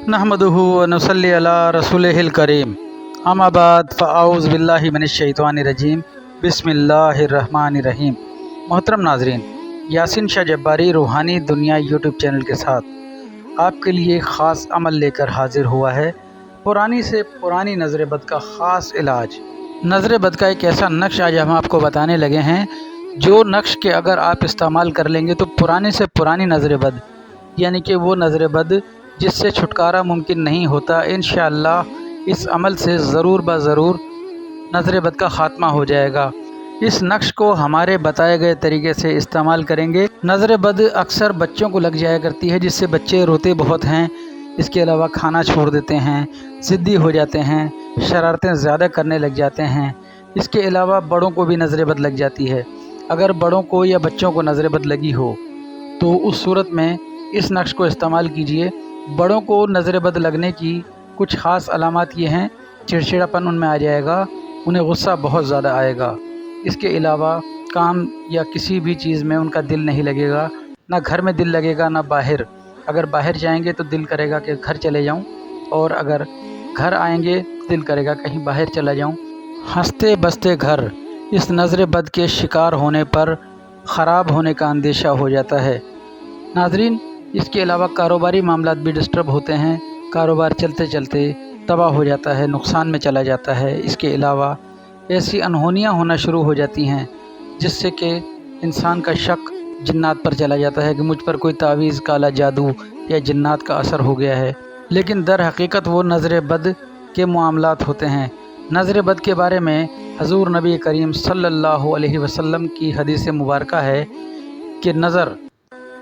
नहमदुहु व नसल्ली अला रसूलिहिल करीम। अम्मा बाद फ़अऊज़ु बिल्लाहि मिनश्शैतानिर्रजीम। बिस्मिल्लाहिर्रहमानिर्रहीम। मोहतरम नाज़रीन, यासीन शाह जब्बारी रूहानी दुनिया यूट्यूब चैनल के साथ आपके लिए ख़ास अमल लेकर हाजिर हुआ है। पुरानी से पुरानी नज़र बद का ख़ास इलाज। नज़र बद का एक ऐसा नक्श आज हम आपको बताने लगे हैं, जो नक्श के अगर आप इस्तेमाल कर लेंगे तो पुरानी से पुरानी नज़र बद, यानी कि वो नज़र बद जिससे छुटकारा मुमकिन नहीं होता, इंशाअल्लाह इस अमल से ज़रूर ब ज़रूर नज़र बद का ख़ात्मा हो जाएगा। इस नक्श को हमारे बताए गए तरीके से इस्तेमाल करेंगे। नज़र बद अक्सर बच्चों को लग जाया करती है, जिससे बच्चे रोते बहुत हैं। इसके अलावा खाना छोड़ देते हैं, ज़िद्दी हो जाते हैं, शरारतें ज़्यादा करने लग जाते हैं। इसके अलावा बड़ों को भी नज़र बद लग जाती है। अगर बड़ों को या बच्चों को नज़र बद लगी हो तो उस सूरत में इस नक्श को इस्तेमाल कीजिए। बड़ों को नज़र बद लगने की कुछ ख़ास अलामात ये हैं: चिड़चिड़ापन उनमें आ जाएगा, उन्हें गुस्सा बहुत ज़्यादा आएगा। इसके अलावा काम या किसी भी चीज़ में उनका दिल नहीं लगेगा, ना घर में दिल लगेगा ना बाहर। अगर बाहर जाएंगे तो दिल करेगा कि घर चले जाऊं, और अगर घर आएंगे तो दिल करेगा कहीं बाहर चला जाऊं। हंसते बसते घर इस नज़र बद के शिकार होने पर ख़राब होने का अंदेशा हो जाता है। नाज़रीन, इसके अलावा कारोबारी मामलात भी डिस्टर्ब होते हैं। कारोबार चलते चलते तबाह हो जाता है, नुकसान में चला जाता है। इसके अलावा ऐसी अनहोनियाँ होना शुरू हो जाती हैं जिससे कि इंसान का शक जिन्नात पर चला जाता है कि मुझ पर कोई तावीज़, काला जादू या जिन्नात का असर हो गया है। लेकिन दर हकीकत वो नज़र बद के मामलात होते हैं। नज़र बद के बारे में हज़ूर नबी करीम सल्लल्लाहु अलैहि वसल्लम की हदीस मुबारका है कि नज़र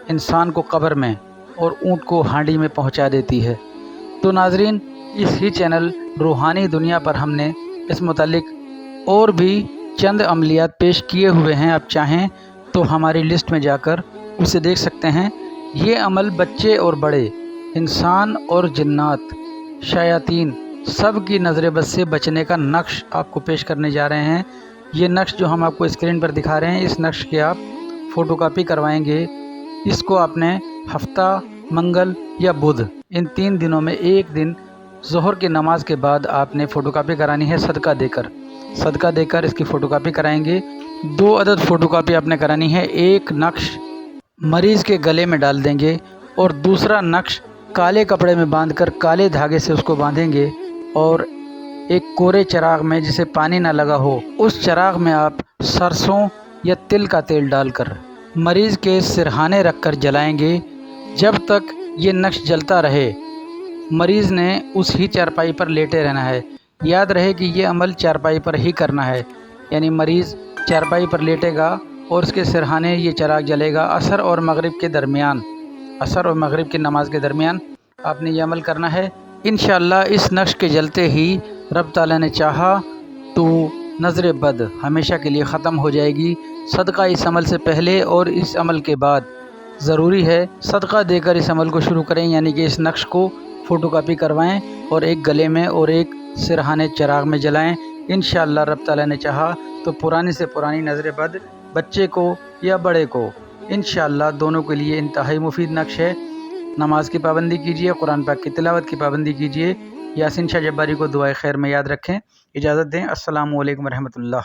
इंसान को कब्र में और ऊँट को हांडी में पहुंचा देती है। तो नाज़रीन, इस ही चैनल रूहानी दुनिया पर हमने इस मुतालिक और भी चंद अमलियात पेश किए हुए हैं। आप चाहें तो हमारी लिस्ट में जाकर उसे देख सकते हैं। ये अमल बच्चे और बड़े, इंसान और जिन्नात, शयातीन, सब की नज़र बद से बचने का नक्श आपको पेश करने जा रहे हैं। ये नक्श जो हम आपको स्क्रीन पर दिखा रहे हैं, इस नक्श के आप फ़ोटोकॉपी करवाएंगे। इसको आपने हफ्ता, मंगल या बुध, इन 3 दिनों में एक दिन ज़ोहर की नमाज के बाद आपने फ़ोटोकॉपी करानी है। सदका देकर इसकी फ़ोटोकॉपी कराएंगे। 2 अदद फ़ोटोकॉपी आपने करानी है। एक नक्श मरीज़ के गले में डाल देंगे और दूसरा नक्श काले कपड़े में बांधकर काले धागे से उसको बांधेंगे, और एक कोरे चिराग में जिसे पानी ना लगा हो, उस चिराग में आप सरसों या तिल का तेल डालकर मरीज़ के सिरहाने रखकर जलाएंगे। जब तक ये नक्श जलता रहे, मरीज़ ने उस ही चारपाई पर लेटे रहना है। याद रहे कि ये अमल चारपाई पर ही करना है, यानी मरीज़ चारपाई पर लेटेगा और उसके सिरहाने ये चिराग जलेगा। असर और मगरिब की नमाज के दरमियान आपने ये अमल करना है। इंशाअल्लाह इस नक्श के जलते ही रब ताला ने चाहा तो नज़र बद हमेशा के लिए ख़त्म हो जाएगी। सदका इस अमल से पहले और इस अमल के बाद ज़रूरी है। सदका देकर इस अमल को शुरू करें, यानी कि इस नक्श को फ़ोटोकॉपी करवाएं और एक गले में और एक सिरहाने चिराग में जलाएं। इंशाअल्लाह रब ताला ने चाहा तो पुरानी से पुरानी नज़र बद बच्चे को या बड़े को इंशाअल्लाह दोनों के लिए इंतहाई मुफीद नक्श है। नमाज की पाबंदी कीजिए, कुरान पाक की तिलावत की पाबंदी कीजिए। यासीन शाह जब्बारी को दुआए खैर में याद रखें। इजाज़त दें। अस्सलामु अलैकुम रहमतुल्लाह।